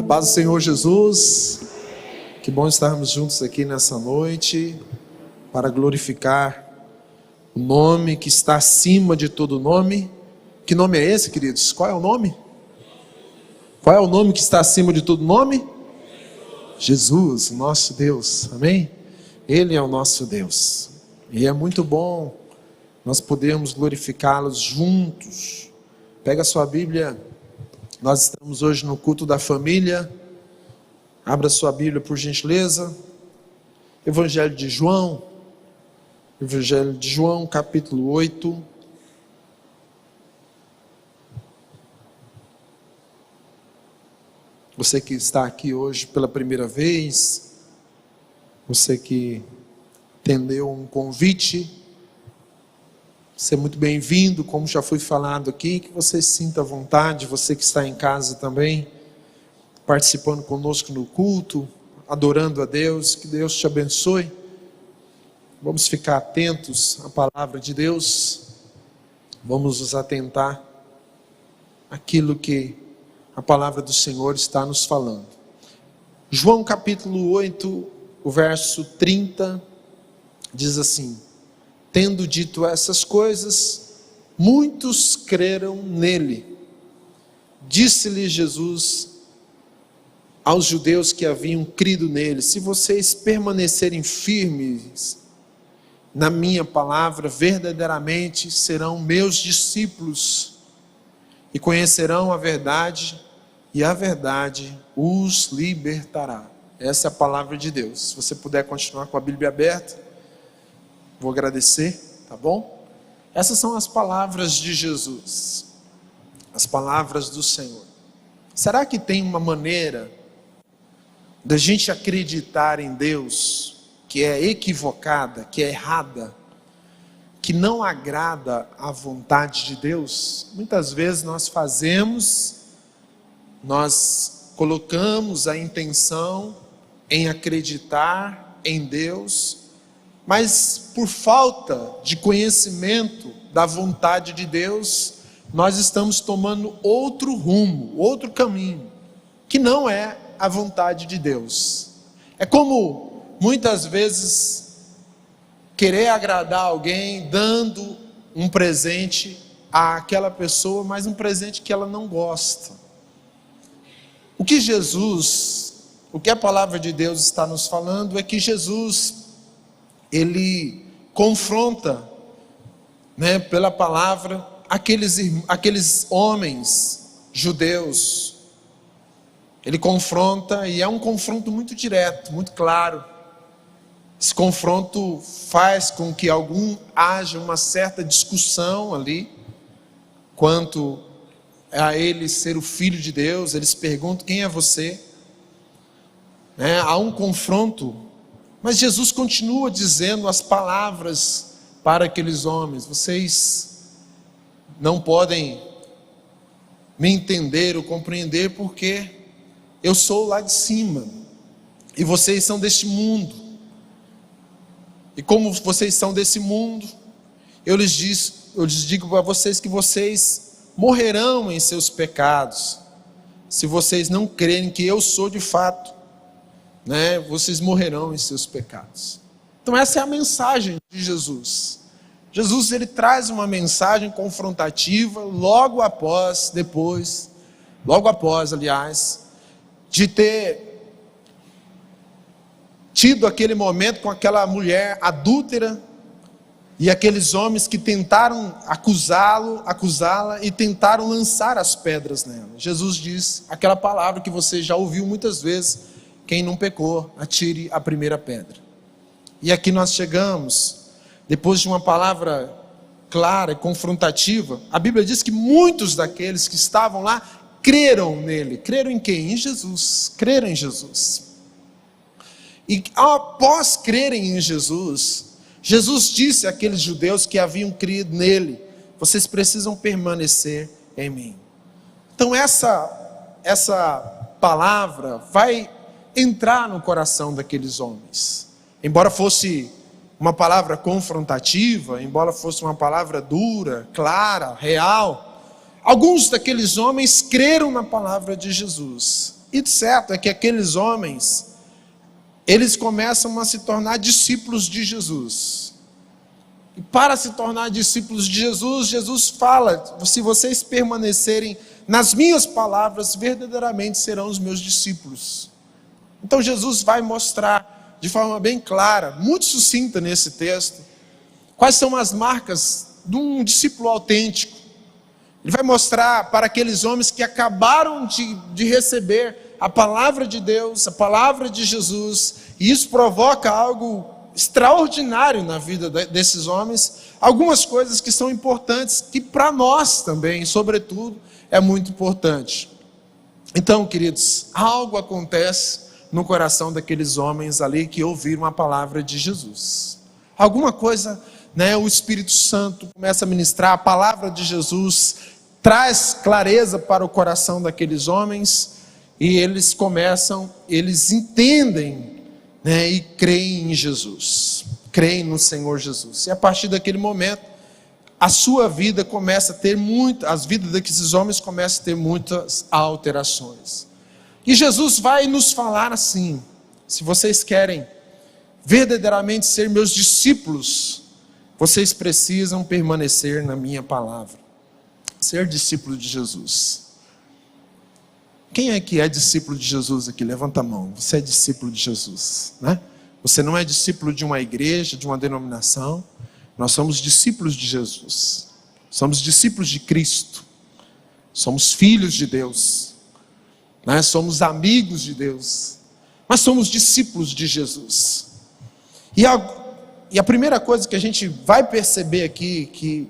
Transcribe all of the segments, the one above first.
paz do Senhor Jesus. Que bom estarmos juntos aqui nessa noite para glorificar o nome que está acima de todo nome. Que nome é esse, queridos? Qual é o nome? Qual é o nome que está acima de todo nome? Jesus, nosso Deus, amém? Ele é o nosso Deus, e é muito bom nós podermos glorificá-los juntos. Pega a sua Bíblia, nós estamos hoje no culto da família. Abra sua Bíblia por gentileza. Evangelho de João, capítulo 8. Você que está aqui hoje pela primeira vez, você que atendeu um convite, você é muito bem-vindo, como já foi falado aqui, que você se sinta à vontade, você que está em casa também, participando conosco no culto, adorando a Deus, que Deus te abençoe. Vamos ficar atentos à palavra de Deus, vamos nos atentar àquilo que a palavra do Senhor está nos falando. João capítulo 8, o verso 30, diz assim: tendo dito essas coisas, muitos creram nele. Disse-lhe Jesus aos judeus que haviam crido nele: se vocês permanecerem firmes na minha palavra, verdadeiramente serão meus discípulos e conhecerão a verdade, e a verdade os libertará. Essa é a palavra de Deus. Se você puder continuar com a Bíblia aberta, vou agradecer, tá bom? Essas são as palavras de Jesus, as palavras do Senhor. Será que tem uma maneira da gente acreditar em Deus que é equivocada, que é errada, que não agrada à vontade de Deus? Muitas vezes nós colocamos a intenção em acreditar em Deus, mas por falta de conhecimento da vontade de Deus, nós estamos tomando outro rumo, outro caminho, que não é a vontade de Deus. É como muitas vezes querer agradar alguém dando um presente àquela pessoa, mas um presente que ela não gosta. O que a palavra de Deus está nos falando é que Jesus, ele confronta, pela palavra, aqueles homens judeus. Ele confronta, e é um confronto muito direto, muito claro. Esse confronto faz com que haja uma certa discussão ali, quanto a ele ser o Filho de Deus. Eles perguntam: quem é você? Há um confronto, mas Jesus continua dizendo as palavras para aqueles homens: vocês não podem me entender ou compreender, porque eu sou lá de cima, e vocês são deste mundo, e como vocês são desse mundo, eu lhes digo para vocês que vocês morrerão em seus pecados, se vocês não crerem que eu sou de fato, vocês morrerão em seus pecados. Então essa é a mensagem de Jesus. Jesus, ele traz uma mensagem confrontativa logo após, de ter tido aquele momento com aquela mulher adúltera e aqueles homens que tentaram acusá-la e tentaram lançar as pedras nela. Jesus diz aquela palavra que você já ouviu muitas vezes: quem não pecou, atire a primeira pedra. E aqui nós chegamos, depois de uma palavra clara e confrontativa. A Bíblia diz que muitos daqueles que estavam lá creram nele. Creram em quem? Em Jesus. Creram em Jesus. E após crerem em Jesus, Jesus disse àqueles judeus que haviam crido nele: vocês precisam permanecer em mim. Então essa palavra vai entrar no coração daqueles homens. Embora fosse uma palavra confrontativa, embora fosse uma palavra dura, clara, real, alguns daqueles homens creram na palavra de Jesus. E de certo é que aqueles homens, eles começam a se tornar discípulos de Jesus. E para se tornar discípulos de Jesus, Jesus fala: se vocês permanecerem nas minhas palavras, verdadeiramente serão os meus discípulos. Então Jesus vai mostrar de forma bem clara, muito sucinta nesse texto, quais são as marcas de um discípulo autêntico. Ele vai mostrar para aqueles homens que acabaram de receber a palavra de Deus, a palavra de Jesus, e isso provoca algo extraordinário na vida desses homens, algumas coisas que são importantes, que para nós também, sobretudo, é muito importante. Então, queridos, algo acontece no coração daqueles homens ali que ouviram a palavra de Jesus. Alguma coisa, o Espírito Santo começa a ministrar, a palavra de Jesus traz clareza para o coração daqueles homens, e eles entendem, e creem em Jesus, creem no Senhor Jesus. E a partir daquele momento, a sua vida começa a ter as vidas desses homens começam a ter muitas alterações. E Jesus vai nos falar assim: se vocês querem verdadeiramente ser meus discípulos, vocês precisam permanecer na minha palavra. Ser discípulo de Jesus. Quem é que é discípulo de Jesus aqui? Levanta a mão. Você é discípulo de Jesus, né? Você não é discípulo de uma igreja, de uma denominação. Nós somos discípulos de Jesus. Somos discípulos de Cristo. Somos filhos de Deus, né? Somos amigos de Deus. Mas somos discípulos de Jesus. E a primeira coisa que a gente vai perceber aqui, que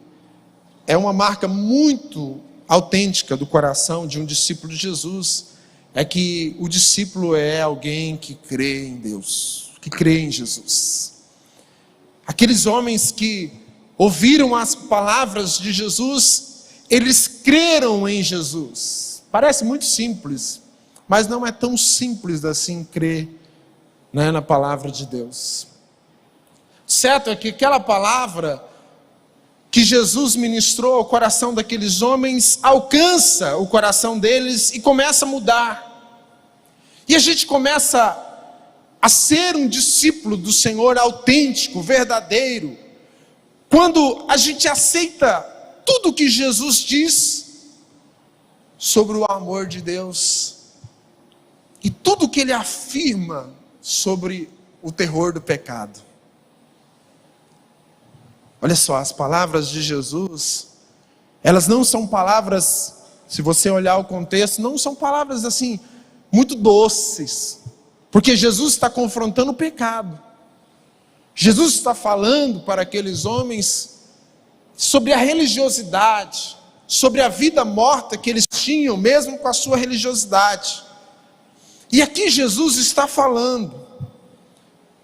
é uma marca muito autêntica do coração de um discípulo de Jesus, é que o discípulo é alguém que crê em Deus, que crê em Jesus. Aqueles homens que ouviram as palavras de Jesus, eles creram em Jesus. Parece muito simples, mas não é tão simples assim crer, na palavra de Deus. Certo é que aquela palavra que Jesus ministrou ao coração daqueles homens alcança o coração deles e começa a mudar. E a gente começa a ser um discípulo do Senhor autêntico, verdadeiro, quando a gente aceita tudo que Jesus diz sobre o amor de Deus e tudo que Ele afirma sobre o terror do pecado. Olha só, as palavras de Jesus, elas não são palavras, se você olhar o contexto, não são palavras assim, muito doces, porque Jesus está confrontando o pecado. Jesus está falando para aqueles homens sobre a religiosidade, sobre a vida morta que eles tinham, mesmo com a sua religiosidade. E aqui Jesus está falando,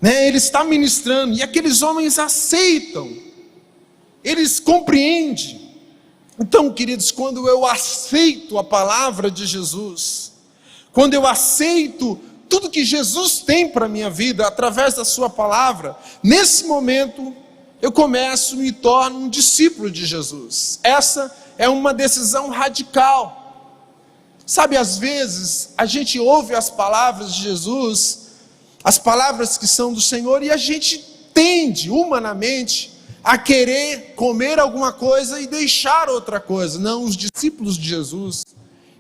Ele está ministrando, e aqueles homens aceitam, eles compreendem. Então, queridos, quando eu aceito a palavra de Jesus, quando eu aceito tudo que Jesus tem para a minha vida, através da sua palavra, nesse momento, eu começo e me torno um discípulo de Jesus. Essa é uma decisão radical. Sabe, às vezes, a gente ouve as palavras de Jesus, as palavras que são do Senhor, e a gente tende, humanamente, a querer comer alguma coisa e deixar outra coisa. Não, os discípulos de Jesus,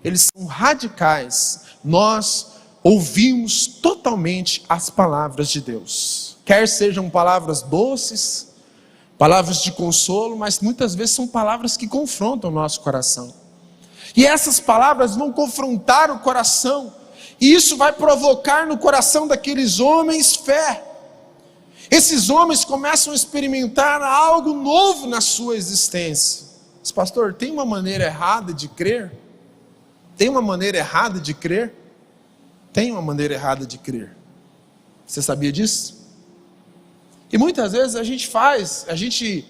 eles são radicais. Nós ouvimos totalmente as palavras de Deus, quer sejam palavras doces, palavras de consolo, mas muitas vezes são palavras que confrontam o nosso coração, e essas palavras vão confrontar o coração, e isso vai provocar no coração daqueles homens fé. Esses homens começam a experimentar algo novo na sua existência. Mas, pastor, tem uma maneira errada de crer? Tem uma maneira errada de crer? Tem uma maneira errada de crer. Você sabia disso? E muitas vezes a gente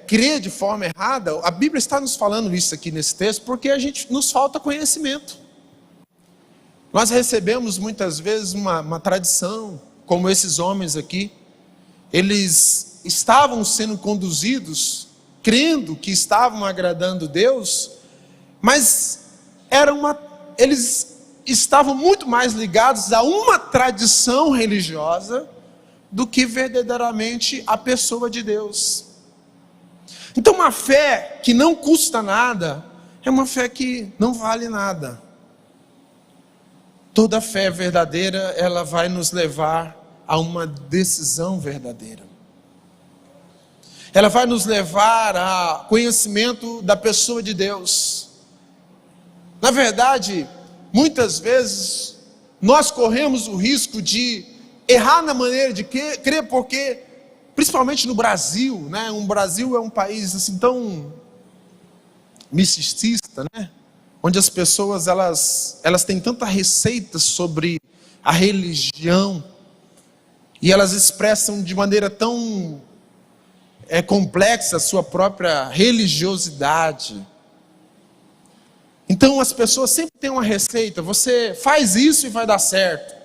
crê de forma errada. A Bíblia está nos falando isso aqui nesse texto, porque nos falta conhecimento. Nós recebemos muitas vezes uma tradição, como esses homens aqui. Eles estavam sendo conduzidos, crendo que estavam agradando Deus, mas eles estavam muito mais ligados a uma tradição religiosa do que verdadeiramente a pessoa de Deus. Então uma fé que não custa nada é uma fé que não vale nada. Toda fé verdadeira, ela vai nos levar a uma decisão verdadeira. Ela vai nos levar a conhecimento da pessoa de Deus. Na verdade, muitas vezes nós corremos o risco de errar na maneira de crer, porque principalmente no Brasil, né? O Brasil é um país assim tão misticista, né? Onde as pessoas elas têm tanta receita sobre a religião e elas expressam de maneira tão complexa a sua própria religiosidade. Então as pessoas sempre têm uma receita: você faz isso e vai dar certo.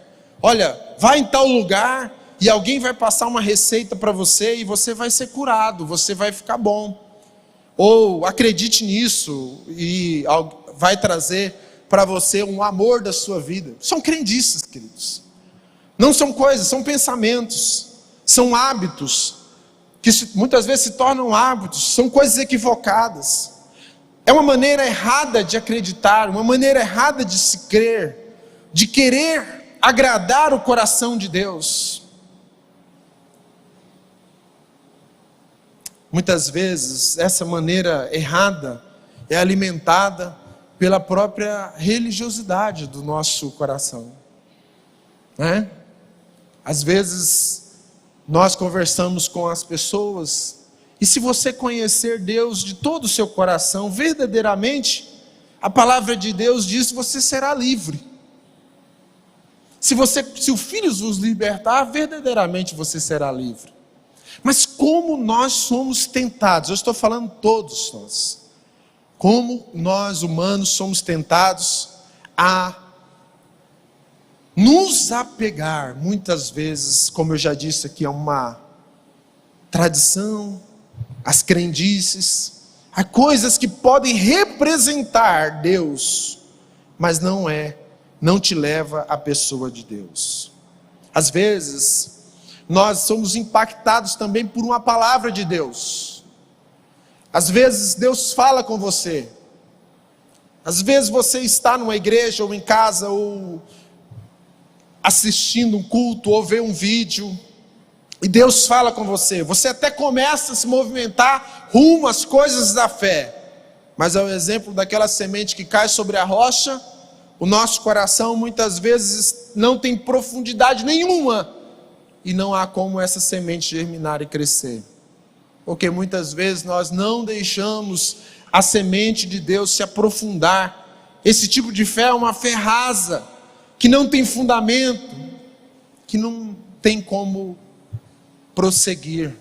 Olha, vai em tal lugar e alguém vai passar uma receita para você e você vai ser curado, você vai ficar bom. Ou acredite nisso e vai trazer para você um amor da sua vida. São crendices, queridos. Não são coisas, são pensamentos, são hábitos, que muitas vezes se tornam hábitos, são coisas equivocadas. É uma maneira errada de acreditar, uma maneira errada de se crer, de querer agradar o coração de Deus. Muitas vezes essa maneira errada é alimentada pela própria religiosidade do nosso coração, né? Às vezes nós conversamos com as pessoas, e se você conhecer Deus de todo o seu coração, verdadeiramente, a palavra de Deus diz que você será livre. Se o Filho vos libertar, verdadeiramente você será livre. Mas como nós somos tentados, eu estou falando todos nós, como nós humanos somos tentados a nos apegar, muitas vezes, como eu já disse aqui, a uma tradição, às crendices, a coisas que podem representar Deus, mas não te leva à pessoa de Deus. Às vezes nós somos impactados também por uma palavra de Deus. Às vezes Deus fala com você. Às vezes você está numa igreja ou em casa, ou assistindo um culto, ou vê um vídeo, e Deus fala com você. Você até começa a se movimentar rumo às coisas da fé. Mas é o exemplo daquela semente que cai sobre a rocha. O nosso coração muitas vezes não tem profundidade nenhuma, e não há como essa semente germinar e crescer, porque muitas vezes nós não deixamos a semente de Deus se aprofundar. Esse tipo de fé é uma fé rasa, que não tem fundamento, que não tem como prosseguir.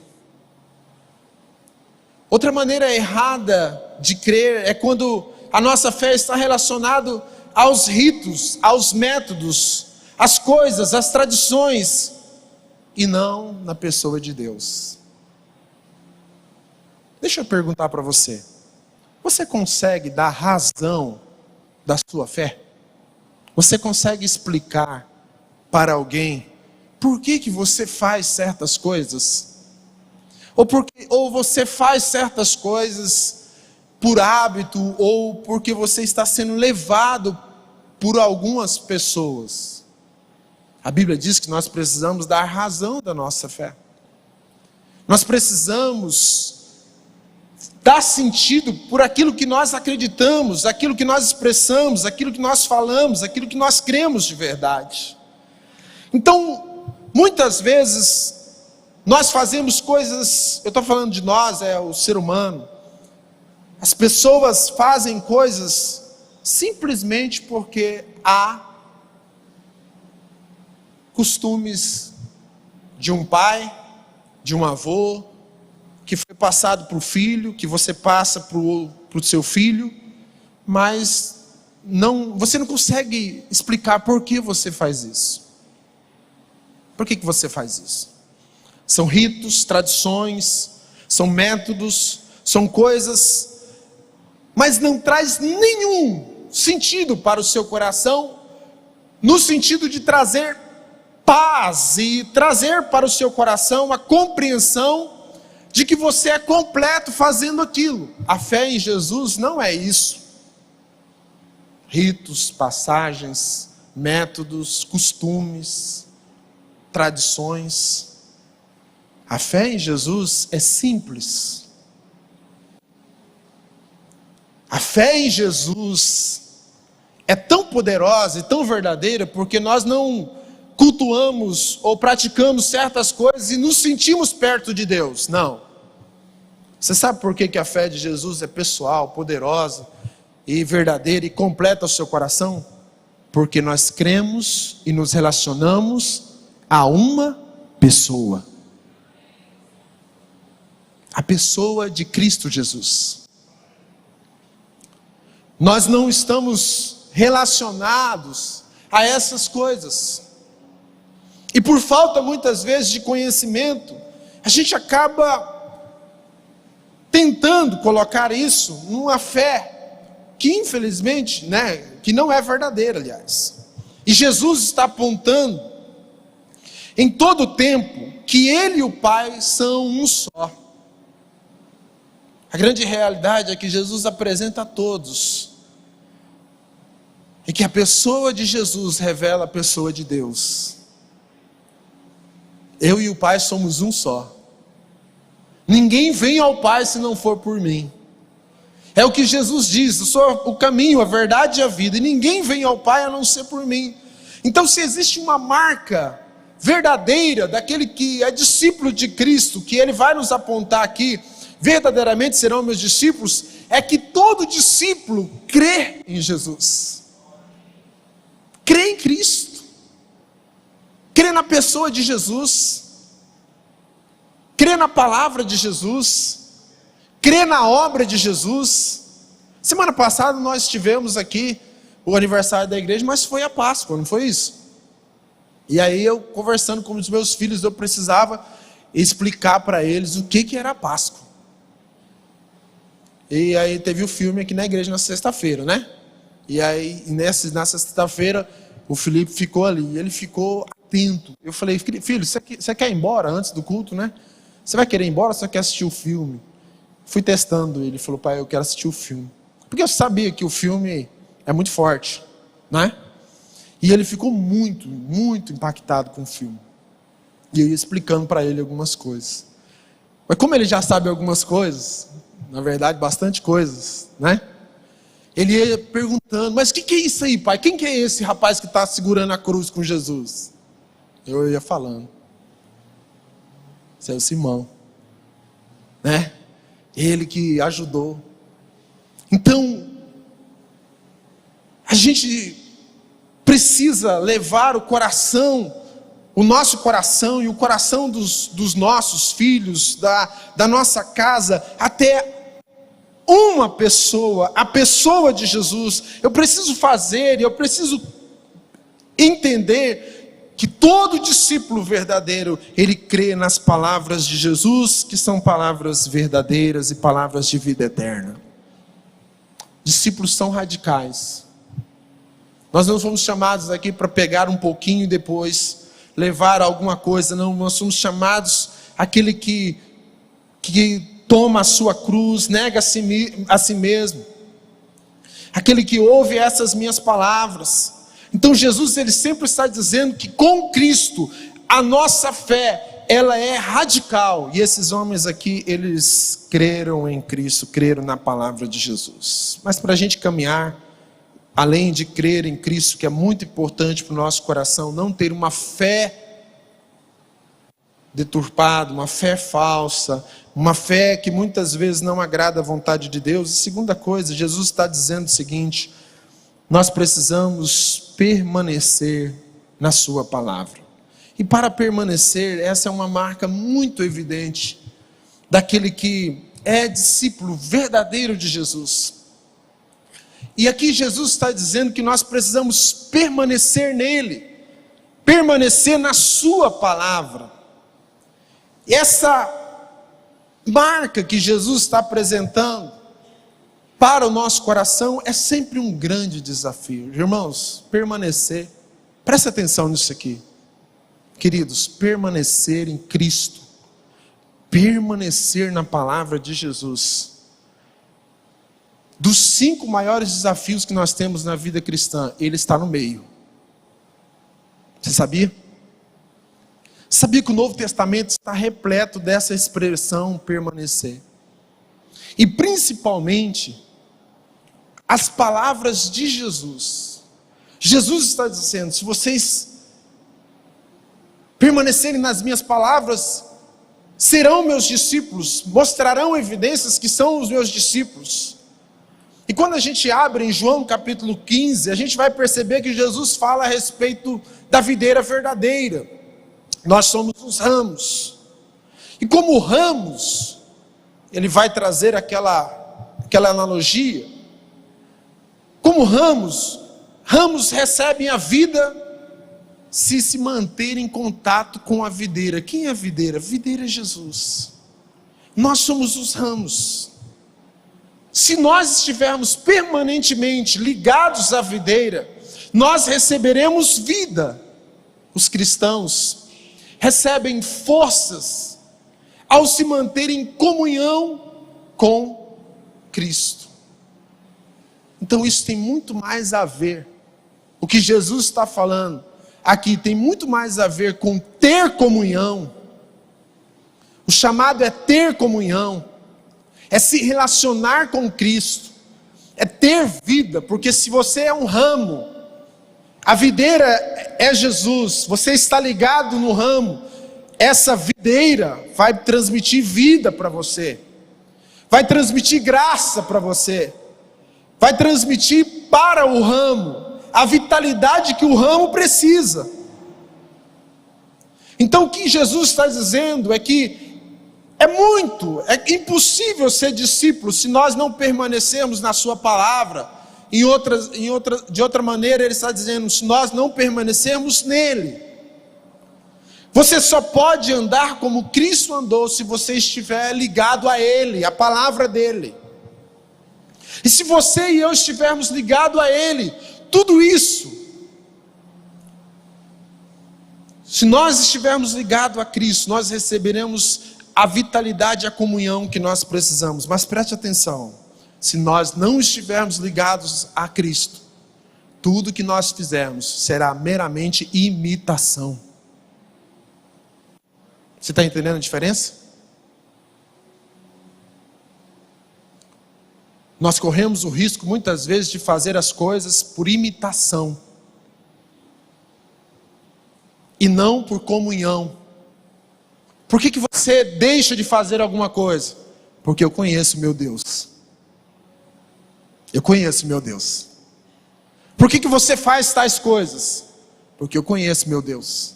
Outra maneira errada de crer é quando a nossa fé está relacionada aos ritos, aos métodos, às coisas, às tradições, e não na pessoa de Deus. Deixa eu perguntar para você: você consegue dar razão da sua fé? Você consegue explicar para alguém por que você faz certas coisas? Ou você faz certas coisas por hábito, ou porque você está sendo levado por algumas pessoas? A Bíblia diz que nós precisamos dar razão da nossa fé. Nós precisamos dar sentido por aquilo que nós acreditamos, aquilo que nós expressamos, aquilo que nós falamos, aquilo que nós cremos de verdade. Então, muitas vezes, nós fazemos coisas, eu estou falando de nós, é o ser humano. As pessoas fazem coisas simplesmente porque há costumes de um pai, de um avô, que foi passado para o filho, que você passa para o seu filho, mas você não consegue explicar por que você faz isso. Por que você faz isso? São ritos, tradições, são métodos, são coisas, mas não traz nenhum sentido para o seu coração, no sentido de trazer paz e trazer para o seu coração a compreensão de que você é completo fazendo aquilo. A fé em Jesus não é isso. Ritos, passagens, métodos, costumes, tradições. A fé em Jesus é simples. A fé em Jesus é tão poderosa e tão verdadeira porque nós não cultuamos ou praticamos certas coisas e nos sentimos perto de Deus. Não. Você sabe por que a fé de Jesus é pessoal, poderosa e verdadeira e completa o seu coração? Porque nós cremos e nos relacionamos a uma pessoa. A pessoa de Cristo Jesus. Nós não estamos relacionados a essas coisas. E por falta muitas vezes de conhecimento, a gente acaba tentando colocar isso numa fé que infelizmente, que não é verdadeira, aliás. E Jesus está apontando em todo o tempo que Ele e o Pai são um só. A grande realidade é que Jesus apresenta a todos, e que a pessoa de Jesus revela a pessoa de Deus. Eu e o Pai somos um só. Ninguém vem ao Pai se não for por mim. É o que Jesus diz: eu sou o caminho, a verdade e a vida, e ninguém vem ao Pai a não ser por mim. Então, se existe uma marca verdadeira daquele que é discípulo de Cristo, que Ele vai nos apontar aqui, verdadeiramente serão meus discípulos, é que todo discípulo crê em Jesus, crê em Cristo, crê na pessoa de Jesus, crê na palavra de Jesus, crê na obra de Jesus. Semana passada nós tivemos aqui o aniversário da igreja, mas foi a Páscoa, não foi isso? E aí eu conversando com os meus filhos, eu precisava explicar para eles o que era a Páscoa. E aí teve o filme aqui na igreja na sexta-feira, né? E aí na sexta-feira o Felipe ficou ali, ele ficou atento. Eu falei: filho, você quer ir embora antes do culto, né? Você vai querer ir embora ou você quer assistir o filme? Fui testando ele, falou: pai, eu quero assistir o filme. Porque eu sabia que o filme é muito forte, né? E ele ficou muito, muito impactado com o filme. E eu ia explicando para ele algumas coisas. Mas como ele já sabe algumas coisas, na verdade bastante coisas, né? Ele ia perguntando: mas o que é isso aí, pai? Quem que é esse rapaz que está segurando a cruz com Jesus? Eu ia falando: esse é o Simão, né? Ele que ajudou. Então, a gente precisa levar o nosso coração e o coração dos nossos filhos, da nossa casa, até uma pessoa, a pessoa de Jesus. Eu preciso eu preciso entender que todo discípulo verdadeiro, ele crê nas palavras de Jesus, que são palavras verdadeiras e palavras de vida eterna. Discípulos são radicais. Nós não somos chamados aqui para pegar um pouquinho e depois levar alguma coisa, não. Nós somos chamados aquele que toma a sua cruz, nega a si mesmo, aquele que ouve essas minhas palavras. Então Jesus, ele sempre está dizendo que com Cristo a nossa fé, ela é radical. E esses homens aqui, eles creram em Cristo, creram na palavra de Jesus. Mas para a gente caminhar, além de crer em Cristo, que é muito importante para o nosso coração, não ter uma fé deturpada, uma fé falsa, uma fé que muitas vezes não agrada a vontade de Deus. E segunda coisa, Jesus está dizendo o seguinte: nós precisamos permanecer na sua palavra. E para permanecer, essa é uma marca muito evidente daquele que é discípulo verdadeiro de Jesus. E aqui Jesus está dizendo que nós precisamos permanecer nele, permanecer na sua palavra. E essa marca que Jesus está apresentando para o nosso coração é sempre um grande desafio. Irmãos, permanecer. Presta atenção nisso aqui. Queridos, permanecer em Cristo, permanecer na palavra de Jesus. Dos 5 maiores desafios que nós temos na vida cristã, ele está no meio. Você sabia? Sabia que o Novo Testamento está repleto dessa expressão permanecer? E principalmente, as palavras de Jesus. Jesus está dizendo: se vocês permanecerem nas minhas palavras, serão meus discípulos, mostrarão evidências que são os meus discípulos. E quando a gente abre em João capítulo 15, a gente vai perceber que Jesus fala a respeito da videira verdadeira. Nós somos os ramos. E como ramos, ele vai trazer aquela analogia. Como ramos recebem a vida se manterem em contato com a videira. Quem é a videira? A videira é Jesus. Nós somos os ramos. Se nós estivermos permanentemente ligados à videira, nós receberemos vida. Os cristãos recebem forças ao se manterem em comunhão com Cristo. Então isso tem muito mais a ver, o que Jesus está falando aqui tem muito mais a ver com ter comunhão. O chamado é ter comunhão, é se relacionar com Cristo, é ter vida, porque se você é um ramo, a videira é Jesus, você está ligado no ramo, essa videira vai transmitir vida para você, vai transmitir graça para você, vai transmitir para o ramo a vitalidade que o ramo precisa. Então o que Jesus está dizendo é que é impossível ser discípulo se nós não permanecermos na sua palavra. De outra maneira ele está dizendo, se nós não permanecermos nele. Você só pode andar como Cristo andou se você estiver ligado a ele, a palavra dele. E se você e eu estivermos ligados a ele, tudo isso, se nós estivermos ligados a Cristo, nós receberemos a vitalidade e a comunhão que nós precisamos. Mas preste atenção, se nós não estivermos ligados a Cristo, tudo que nós fizermos será meramente imitação. Você está entendendo a diferença? Nós corremos o risco muitas vezes de fazer as coisas por imitação e não por comunhão. Por que você deixa de fazer alguma coisa? Porque eu conheço meu Deus. Eu conheço meu Deus. Por que você faz tais coisas? Porque eu conheço meu Deus.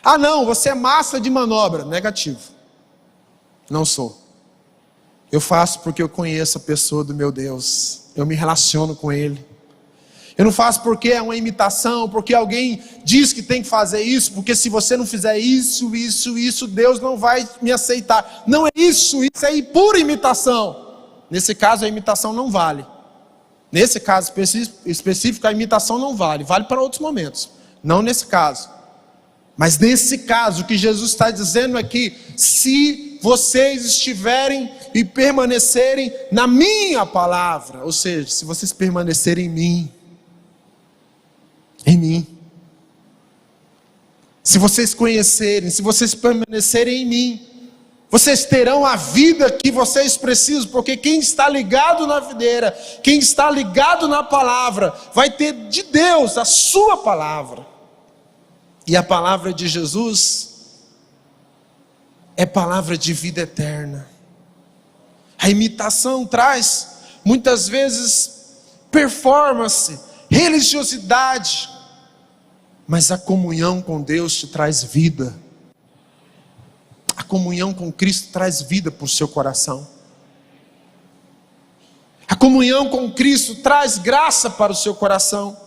Ah não, você é massa de manobra. Negativo. Não sou. Eu faço porque eu conheço a pessoa do meu Deus. Eu me relaciono com Ele. Eu não faço porque é uma imitação, porque alguém diz que tem que fazer isso, porque se você não fizer isso, Deus não vai me aceitar. Não é isso é pura imitação. Nesse caso a imitação não vale. Nesse caso específico a imitação não vale. Vale para outros momentos, não nesse caso. Mas nesse caso o que Jesus está dizendo é que se vocês estiverem e permanecerem na minha palavra, ou seja, se vocês permanecerem em mim, se vocês conhecerem, se vocês permanecerem em mim, vocês terão a vida que vocês precisam, porque quem está ligado na videira, quem está ligado na palavra, vai ter de Deus a sua palavra. E a palavra de Jesus é palavra de vida eterna. A imitação traz muitas vezes performance, religiosidade, mas a comunhão com Deus te traz vida. A comunhão com Cristo traz vida para o seu coração. A comunhão com Cristo traz graça para o seu coração.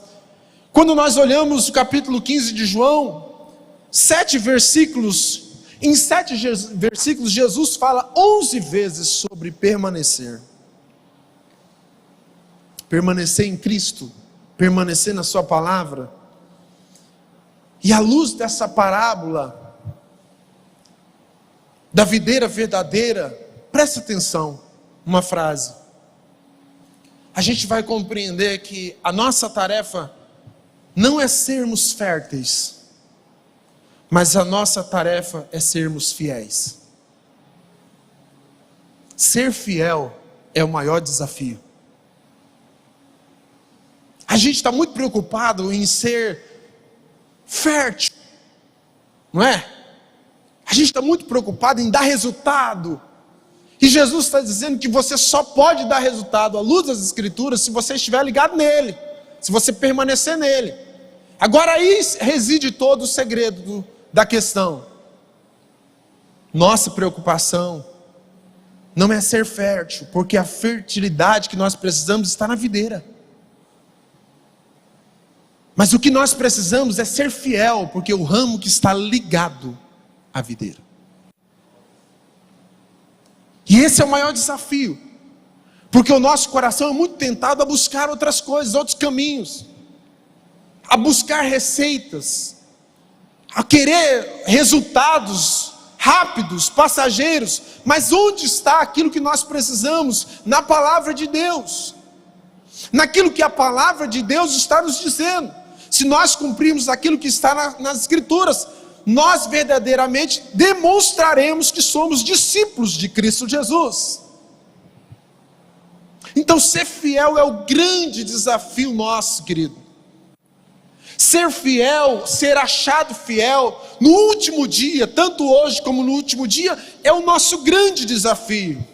Quando nós olhamos o capítulo 15 de João, 7 versículos, em 7 versículos Jesus fala 11 vezes sobre permanecer. Permanecer em Cristo, permanecer na sua palavra. E à luz dessa parábola da videira verdadeira, presta atenção, uma frase. A gente vai compreender que a nossa tarefa não é sermos férteis, mas a nossa tarefa é sermos fiéis. Ser fiel é o maior desafio. A gente está muito preocupado em ser fértil, não é? A gente está muito preocupado em dar resultado. E Jesus está dizendo que você só pode dar resultado à luz das Escrituras se você estiver ligado nele, se você permanecer nele. Agora aí reside todo o segredo da questão. Nossa preocupação não é ser fértil, porque a fertilidade que nós precisamos está na videira. Mas o que nós precisamos é ser fiel, porque o ramo que está ligado à videira. E esse é o maior desafio, porque o nosso coração é muito tentado a buscar outras coisas, outros caminhos, a buscar receitas, a querer resultados rápidos, passageiros. Mas onde está aquilo que nós precisamos? Na palavra de Deus, naquilo que a palavra de Deus está nos dizendo. Se nós cumprirmos aquilo que está nas Escrituras, nós verdadeiramente demonstraremos que somos discípulos de Cristo Jesus. Então ser fiel é o grande desafio nosso, querido. Ser fiel, ser achado fiel no último dia, tanto hoje como no último dia, é o nosso grande desafio.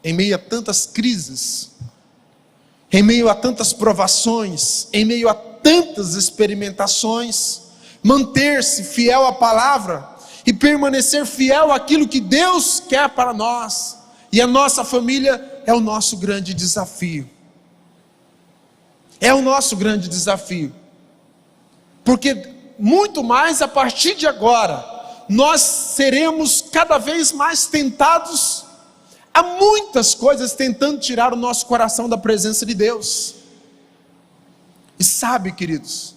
Em meio a tantas crises, em meio a tantas provações, em meio a tantas experimentações, manter-se fiel à palavra e permanecer fiel àquilo que Deus quer para nós e a nossa família é o nosso grande desafio. É o nosso grande desafio. Porque muito mais a partir de agora, nós seremos cada vez mais tentados a muitas coisas tentando tirar o nosso coração da presença de Deus. E sabe, queridos,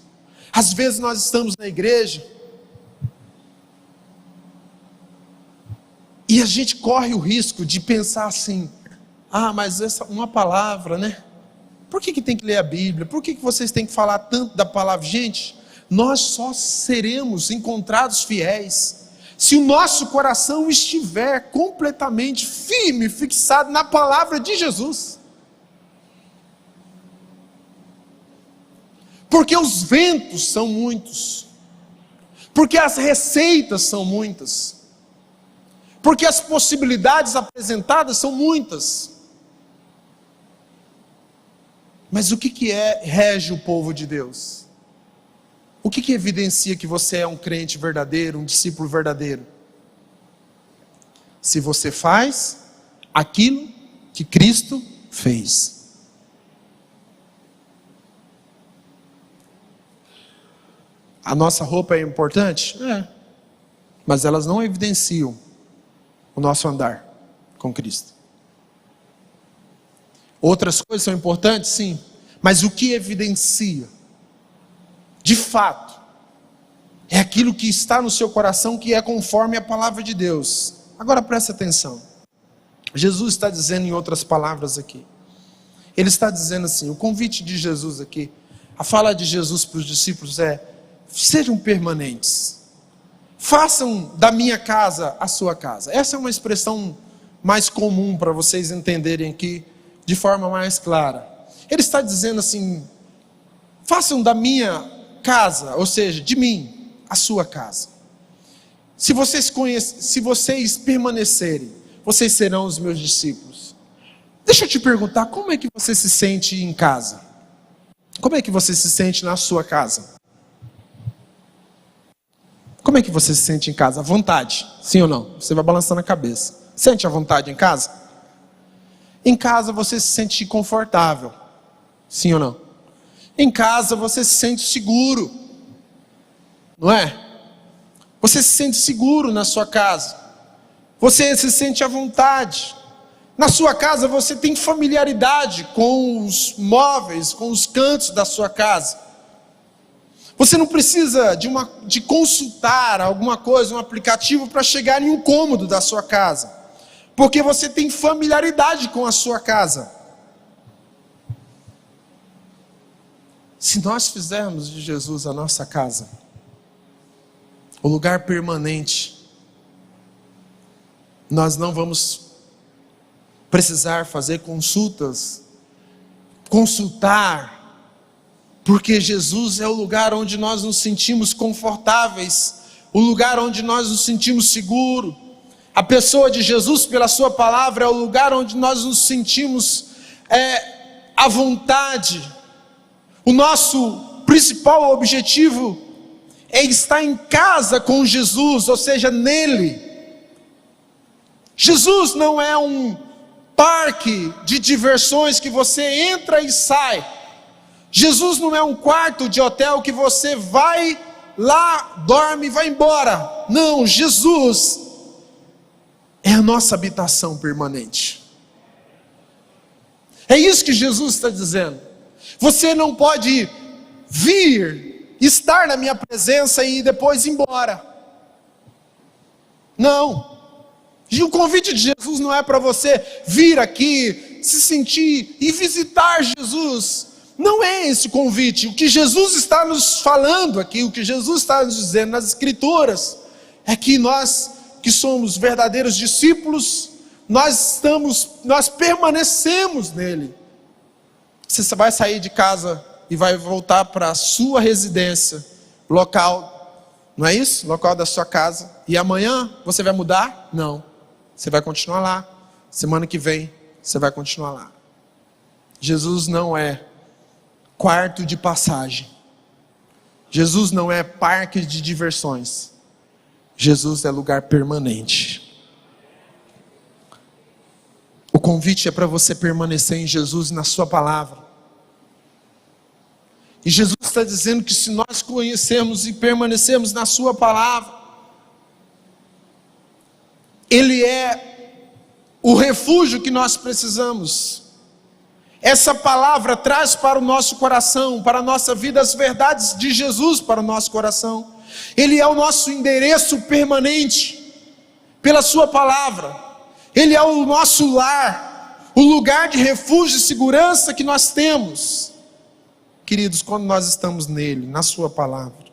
às vezes nós estamos na igreja e a gente corre o risco de pensar assim: ah, mas essa uma palavra, né? Por que tem que ler a Bíblia? Por que vocês têm que falar tanto da palavra? Gente, nós só seremos encontrados fiéis se o nosso coração estiver completamente firme, fixado na palavra de Jesus. Porque os ventos são muitos, porque as receitas são muitas, porque as possibilidades apresentadas são muitas. Mas o que rege o povo de Deus? O que evidencia que você é um crente verdadeiro, um discípulo verdadeiro? Se você faz aquilo que Cristo fez. A nossa roupa é importante? É. Mas elas não evidenciam o nosso andar com Cristo. Outras coisas são importantes? Sim. Mas o que evidencia, de fato, é aquilo que está no seu coração, que é conforme a palavra de Deus. Agora preste atenção. Jesus está dizendo em outras palavras aqui. Ele está dizendo assim, o convite de Jesus aqui, a fala de Jesus para os discípulos é: sejam permanentes. Façam da minha casa a sua casa. Essa é uma expressão mais comum para vocês entenderem aqui de forma mais clara. Ele está dizendo assim: façam da minha casa, ou seja, de mim, a sua casa. Se vocês permanecerem, vocês serão os meus discípulos. Deixa eu te perguntar, como é que você se sente em casa? Como é que você se sente na sua casa? Como é que você se sente em casa? À vontade, sim ou não? Você vai balançando a cabeça. Sente à vontade em casa? Em casa você se sente confortável, sim ou não? Em casa você se sente seguro, não é? Você se sente seguro na sua casa. Você se sente à vontade. Na sua casa você tem familiaridade com os móveis, com os cantos da sua casa. Você não precisa de consultar alguma coisa, um aplicativo para chegar em um cômodo da sua casa, porque você tem familiaridade com a sua casa. Se nós fizermos de Jesus a nossa casa, o lugar permanente, nós não vamos precisar fazer consultar, porque Jesus é o lugar onde nós nos sentimos confortáveis, o lugar onde nós nos sentimos seguros. A pessoa de Jesus, pela sua palavra, é o lugar onde nós nos sentimos à vontade. O nosso principal objetivo é estar em casa com Jesus, ou seja, nele. Jesus não é um parque de diversões que você entra e sai. Jesus não é um quarto de hotel que você vai lá, dorme e vai embora. Não, Jesus é a nossa habitação permanente. É isso que Jesus está dizendo. Você não pode vir, estar na minha presença e depois ir embora. Não. E o convite de Jesus não é para você vir aqui, se sentir e visitar Jesus. Não é esse o convite. O que Jesus está nos falando aqui, o que Jesus está nos dizendo nas Escrituras, é que nós que somos verdadeiros discípulos, nós permanecemos nele. Você vai sair de casa e vai voltar para a sua residência, local, não é isso? Local da sua casa. E amanhã você vai mudar? Não. Você vai continuar lá. Semana que vem você vai continuar lá. Jesus não é quarto de passagem. Jesus não é parque de diversões. Jesus é lugar permanente. O convite é para você permanecer em Jesus e na sua palavra. E Jesus está dizendo que se nós conhecermos e permanecermos na sua palavra, Ele é o refúgio que nós precisamos. Essa palavra traz para o nosso coração, para a nossa vida, as verdades de Jesus para o nosso coração. Ele é o nosso endereço permanente, pela sua palavra. Ele é o nosso lar, o lugar de refúgio e segurança que nós temos. Queridos, quando nós estamos nele, na sua palavra,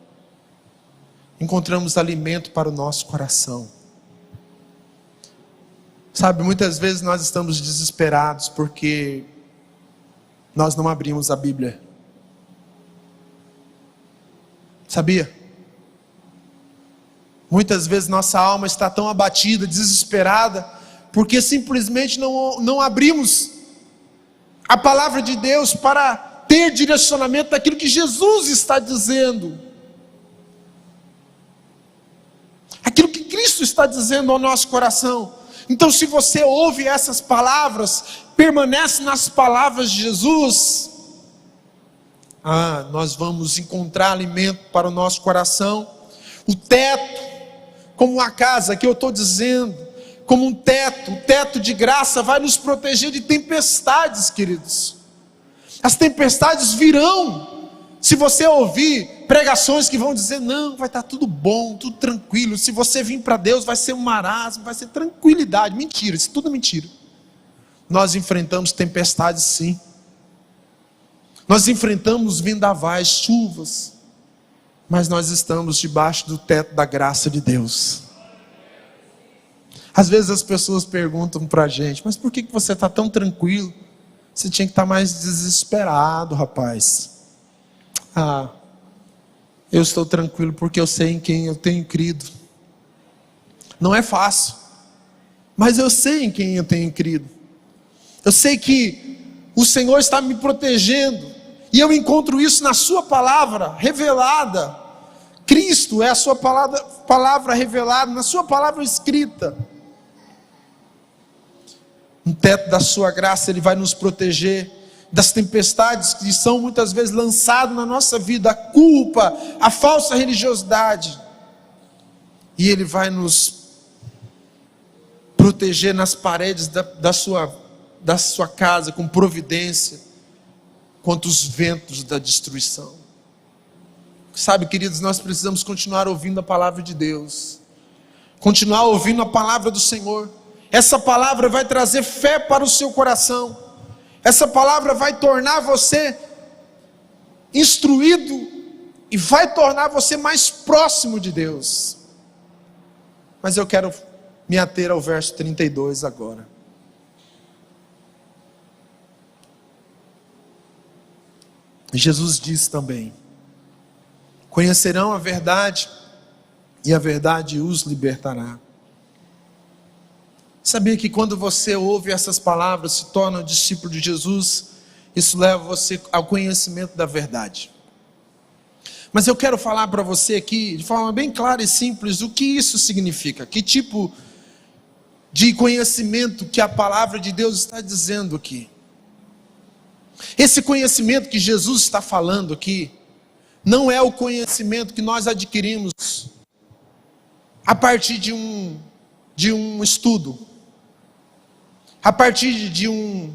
encontramos alimento para o nosso coração. Sabe, muitas vezes nós estamos desesperados porque nós não abrimos a Bíblia. Sabia? Muitas vezes nossa alma está tão abatida, desesperada, porque simplesmente não abrimos a palavra de Deus para ter direcionamento daquilo que Jesus está dizendo. Aquilo que Cristo está dizendo ao nosso coração. Então, se você ouve essas palavras, permanece nas palavras de Jesus, nós vamos encontrar alimento para o nosso coração. O teto, como uma casa que eu estou dizendo, como um teto, o teto de graça vai nos proteger de tempestades, queridos. As tempestades virão, se você ouvir pregações que vão dizer, não, vai estar tudo bom, tudo tranquilo, se você vir para Deus vai ser um marasmo, vai ser tranquilidade. Mentira, isso tudo é mentira. Nós enfrentamos tempestades sim, nós enfrentamos vendavais, chuvas, mas nós estamos debaixo do teto da graça de Deus. Às vezes as pessoas perguntam para a gente, mas por que você está tão tranquilo? Você tinha que estar mais desesperado, rapaz. Eu estou tranquilo porque eu sei em quem eu tenho crido. Não é fácil, mas eu sei em quem eu tenho crido. Eu sei que o Senhor está me protegendo, e eu encontro isso na sua palavra revelada. Cristo é a sua palavra revelada, na sua palavra escrita. No teto da sua graça Ele vai nos proteger das tempestades que são muitas vezes lançadas na nossa vida, a culpa, a falsa religiosidade. E Ele vai nos proteger nas paredes da sua casa com providência contra os ventos da destruição. Sabe, queridos, nós precisamos continuar ouvindo a palavra de Deus, continuar ouvindo a palavra do Senhor. Essa palavra vai trazer fé para o seu coração, essa palavra vai tornar você instruído e vai tornar você mais próximo de Deus. Mas eu quero me ater ao verso 32 agora. Jesus diz também: conhecerão a verdade, e a verdade os libertará. Sabia que quando você ouve essas palavras, se torna um discípulo de Jesus, isso leva você ao conhecimento da verdade. Mas eu quero falar para você aqui, de forma bem clara e simples, o que isso significa, que tipo de conhecimento que a palavra de Deus está dizendo aqui. Esse conhecimento que Jesus está falando aqui, não é o conhecimento que nós adquirimos a partir de um estudo, a partir de um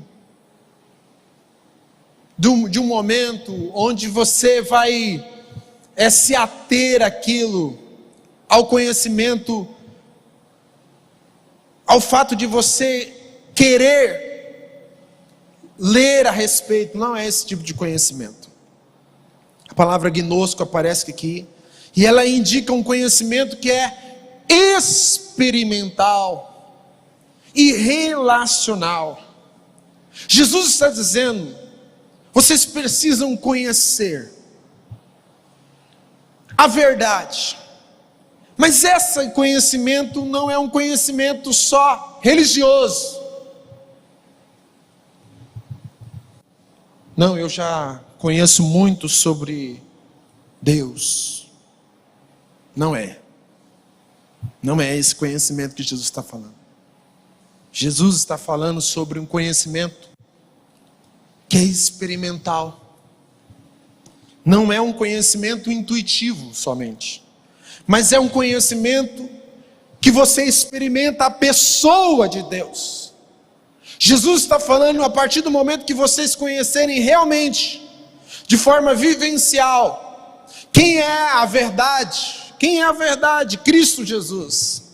momento onde você vai se ater àquilo, ao conhecimento, ao fato de você querer ler a respeito. Não é esse tipo de conhecimento. A palavra gnosco aparece aqui, e ela indica um conhecimento que é experimental e relacional. Jesus está dizendo: vocês precisam conhecer a verdade. Mas esse conhecimento não é um conhecimento só religioso. Não, eu já conheço muito sobre Deus. Não é esse conhecimento que Jesus está falando. Jesus está falando sobre um conhecimento que é experimental. Não é um conhecimento intuitivo somente, mas é um conhecimento que você experimenta a pessoa de Deus. Jesus está falando a partir do momento que vocês conhecerem realmente, de forma vivencial, quem é a verdade. Quem é a verdade? Cristo Jesus.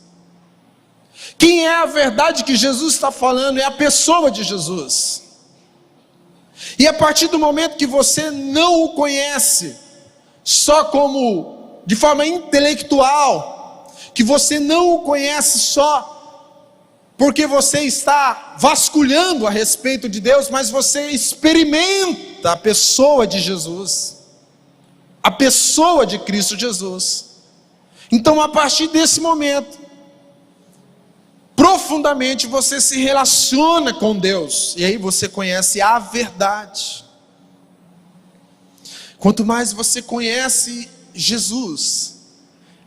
Quem é a verdade que Jesus está falando? É a pessoa de Jesus. E a partir do momento que você não o conhece só como de forma intelectual, que você não o conhece só porque você está vasculhando a respeito de Deus, mas você experimenta a pessoa de Jesus, a pessoa de Cristo Jesus. Então, a partir desse momento, profundamente você se relaciona com Deus, e aí você conhece a verdade. Quanto mais você conhece Jesus,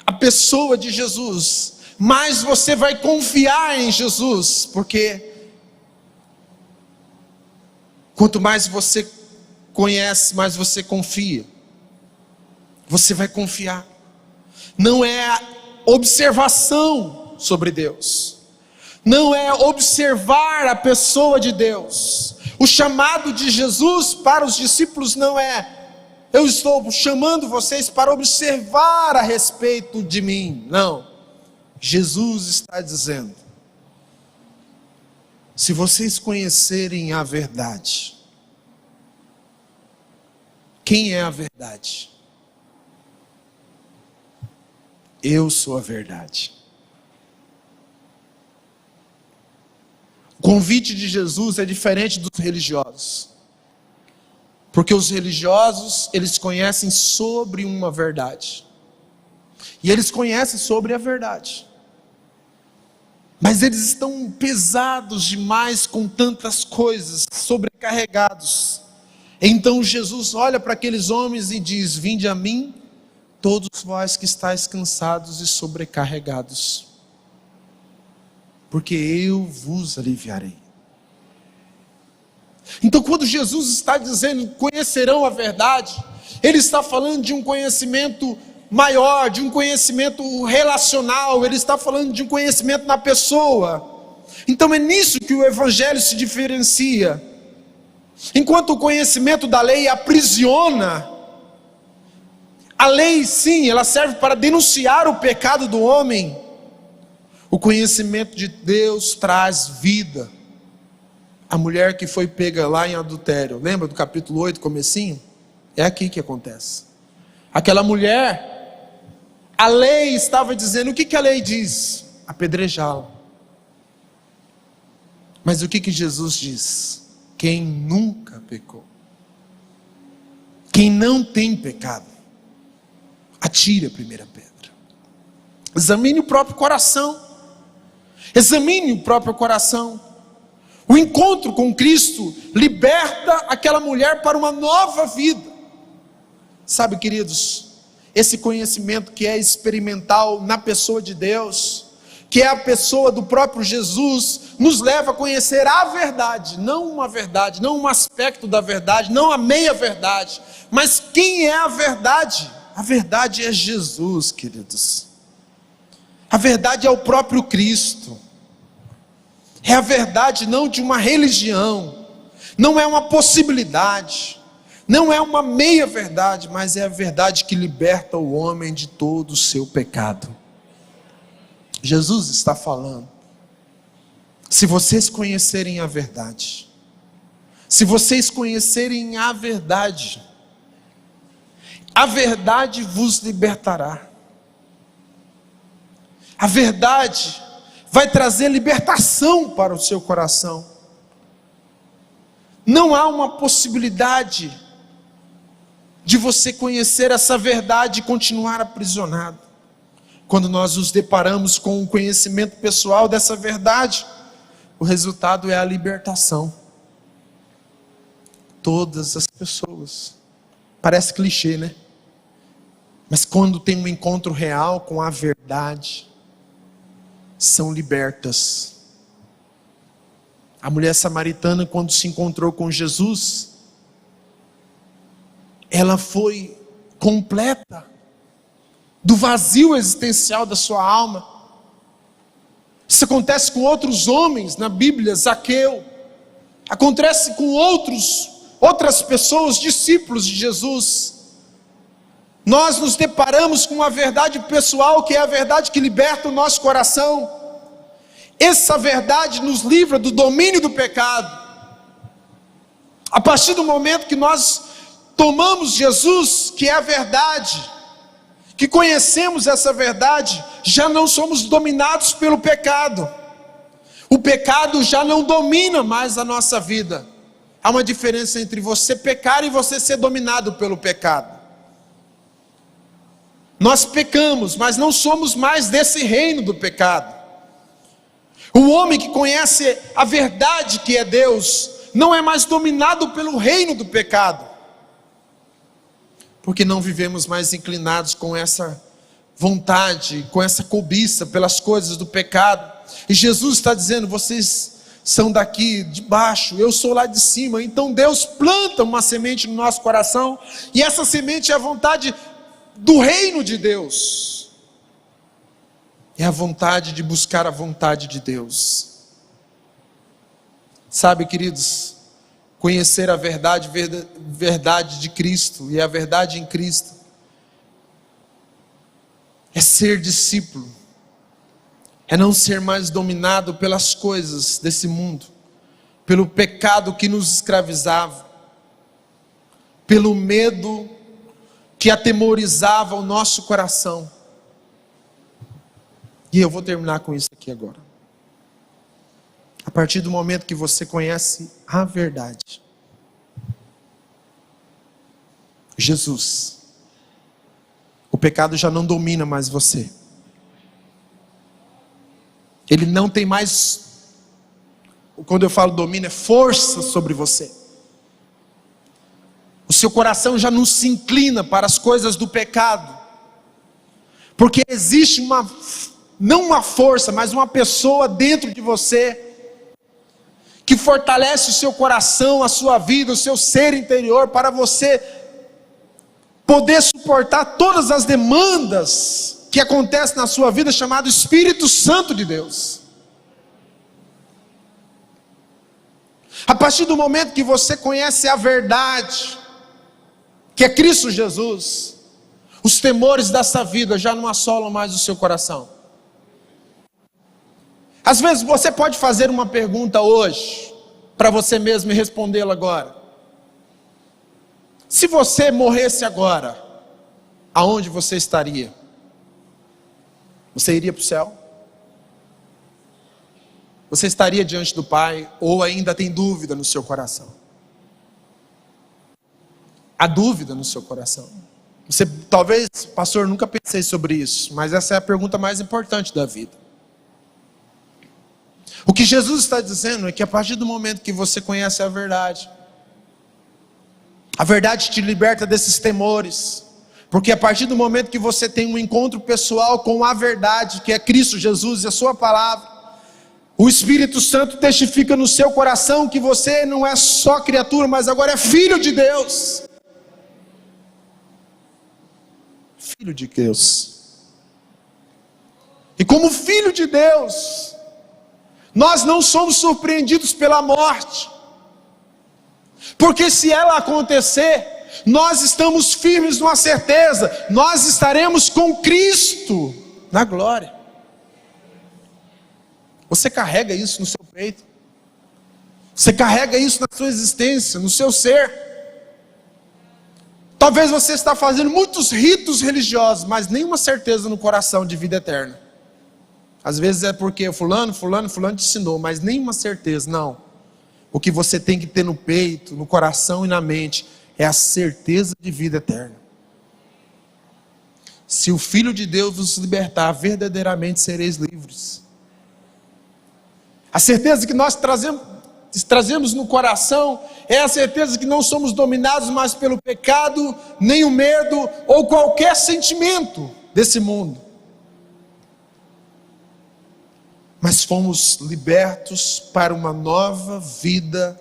a pessoa de Jesus, mais você vai confiar em Jesus, porque quanto mais você conhece, mais você confia. Você vai confiar. Não é observação sobre Deus, não é observar a pessoa de Deus. O chamado de Jesus para os discípulos não é: eu estou chamando vocês para observar a respeito de mim. Não. Jesus está dizendo: se vocês conhecerem a verdade. Quem é a verdade? Eu sou a verdade. O convite de Jesus é diferente dos religiosos, porque os religiosos, eles conhecem sobre uma verdade, e eles conhecem sobre a verdade, mas eles estão pesados demais com tantas coisas, sobrecarregados. Então Jesus olha para aqueles homens e diz: vinde a mim, todos vós que estáis cansados e sobrecarregados, porque eu vos aliviarei. Então, quando Jesus está dizendo conhecerão a verdade, Ele está falando de um conhecimento maior, de um conhecimento relacional. Ele está falando de um conhecimento na pessoa. Então é nisso que o Evangelho se diferencia. Enquanto o conhecimento da lei aprisiona, A lei, sim, ela serve para denunciar o pecado do homem. O conhecimento de Deus traz vida. A mulher que foi pega lá em adultério, lembra do capítulo 8, comecinho? É aqui que acontece. Aquela mulher, a lei estava dizendo, o que a lei diz? Apedrejá-la. Mas o que Jesus diz? Quem nunca pecou, quem não tem pecado, atire a primeira pedra. Examine o próprio coração. Examine o próprio coração. O encontro com Cristo liberta aquela mulher para uma nova vida. Sabe, queridos, esse conhecimento que é experimental na pessoa de Deus, que é a pessoa do próprio Jesus, nos leva a conhecer a verdade, não uma verdade, não um aspecto da verdade, não a meia verdade, mas quem é a verdade? A verdade é Jesus, queridos. A verdade é o próprio Cristo. É a verdade não de uma religião, não é uma possibilidade, não é uma meia verdade, mas é a verdade que liberta o homem de todo o seu pecado. Jesus está falando, se vocês conhecerem a verdade, se vocês conhecerem a verdade vos libertará. A verdade vai trazer libertação para o seu coração. Não há uma possibilidade de você conhecer essa verdade e continuar aprisionado. Quando nós nos deparamos com o conhecimento pessoal dessa verdade, o resultado é a libertação. Todas as pessoas, parece clichê, né? Mas quando tem um encontro real com a verdade, são libertas. A mulher samaritana, quando se encontrou com Jesus, ela foi completa do vazio existencial da sua alma. Isso acontece com outros homens na Bíblia, Zaqueu, acontece com outras pessoas, discípulos de Jesus. Nós nos deparamos com uma verdade pessoal, que é a verdade que liberta o nosso coração. Essa verdade nos livra do domínio do pecado. A partir do momento que nós tomamos Jesus, que é a verdade, que conhecemos essa verdade, já não somos dominados pelo pecado. O pecado já não domina mais a nossa vida. Há uma diferença entre você pecar e você ser dominado pelo pecado. Nós pecamos, mas não somos mais desse reino do pecado. O homem que conhece a verdade que é Deus, não é mais dominado pelo reino do pecado. Porque não vivemos mais inclinados com essa vontade, com essa cobiça pelas coisas do pecado. E Jesus está dizendo, vocês são daqui de baixo, eu sou lá de cima. Então Deus planta uma semente no nosso coração, e essa semente é a vontade do reino de Deus, é a vontade de buscar a vontade de Deus. Sabe, queridos, conhecer a verdade de Cristo, e a verdade em Cristo, é ser discípulo, é não ser mais dominado pelas coisas desse mundo, pelo pecado que nos escravizava, pelo medo que atemorizava o nosso coração. E eu vou terminar com isso aqui agora. A partir do momento que você conhece a verdade, Jesus, o pecado já não domina mais você. Ele não tem mais, quando eu falo domina, é força sobre você. O seu coração já não se inclina para as coisas do pecado, porque existe não uma força, mas uma pessoa dentro de você, que fortalece o seu coração, a sua vida, o seu ser interior, para você poder suportar todas as demandas que acontecem na sua vida, chamado Espírito Santo de Deus. A partir do momento que você conhece a verdade, que é Cristo Jesus, Os temores dessa vida já não assolam mais o seu coração. Às vezes você pode fazer uma pergunta hoje, para você mesmo e respondê-la agora. Se você morresse agora, aonde você estaria? Você iria para o céu? Você estaria diante do Pai? Ou ainda tem dúvida no seu coração? Há dúvida no seu coração? Você, talvez, pastor, nunca pensei sobre isso, mas essa é a pergunta mais importante da vida. O que Jesus está dizendo é que a partir do momento que você conhece a verdade te liberta desses temores, porque a partir do momento que você tem um encontro pessoal com a verdade, que é Cristo Jesus e a sua palavra, o Espírito Santo testifica no seu coração que você não é só criatura, mas agora é filho de Deus. Filho de Deus. E como filho de Deus, nós não somos surpreendidos pela morte, porque se ela acontecer, nós estamos firmes numa certeza: nós estaremos com Cristo na glória. Você carrega isso no seu peito, você carrega isso na sua existência, no seu ser. Talvez você está fazendo muitos ritos religiosos, mas nenhuma certeza no coração de vida eterna. Às vezes é porque fulano te ensinou, mas nenhuma certeza, não. O que você tem que ter no peito, no coração e na mente é a certeza de vida eterna. Se o Filho de Deus vos libertar, verdadeiramente sereis livres. A certeza que nós trazemos no coração é a certeza que não somos dominados mais pelo pecado, nem o medo ou qualquer sentimento desse mundo, mas fomos libertos para uma nova vida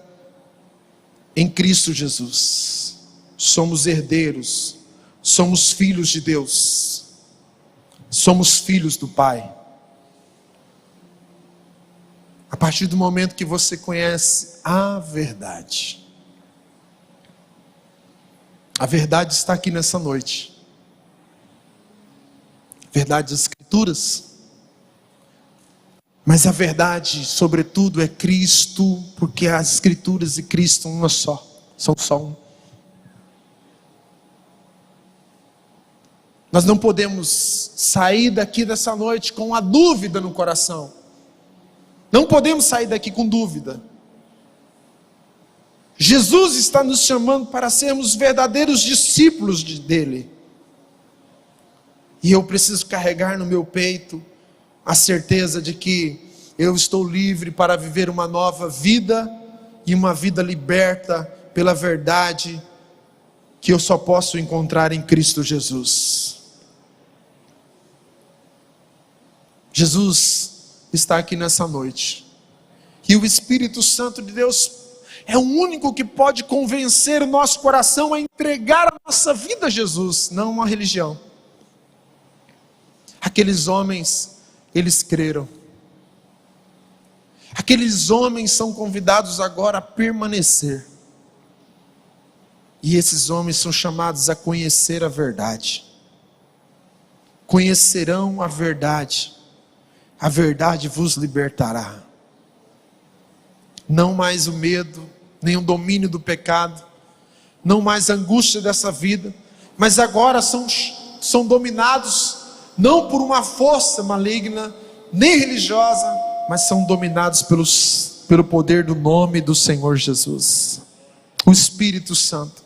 em Cristo Jesus. Somos herdeiros, somos filhos de Deus, somos filhos do Pai. A partir do momento que você conhece a verdade está aqui nessa noite. Verdade das Escrituras, mas a verdade, sobretudo, é Cristo, porque as Escrituras e Cristo são só um. Nós não podemos sair daqui dessa noite com a dúvida no coração. Não podemos sair daqui com dúvida. Jesus está nos chamando para sermos verdadeiros discípulos dele. E eu preciso carregar no meu peito a certeza de que eu estou livre para viver uma nova vida, e uma vida liberta pela verdade que eu só posso encontrar em Cristo Jesus. Jesus está aqui nessa noite, e o Espírito Santo de Deus é o único que pode convencer o nosso coração a entregar a nossa vida a Jesus, não uma religião. Aqueles homens, eles creram. Aqueles homens são convidados agora a permanecer, e esses homens são chamados a conhecer a verdade. Conhecerão a verdade vos libertará. Não mais o medo, nem o domínio do pecado, não mais a angústia dessa vida, mas agora são dominados não por uma força maligna, nem religiosa, mas são dominados pelo poder do nome do Senhor Jesus. O Espírito Santo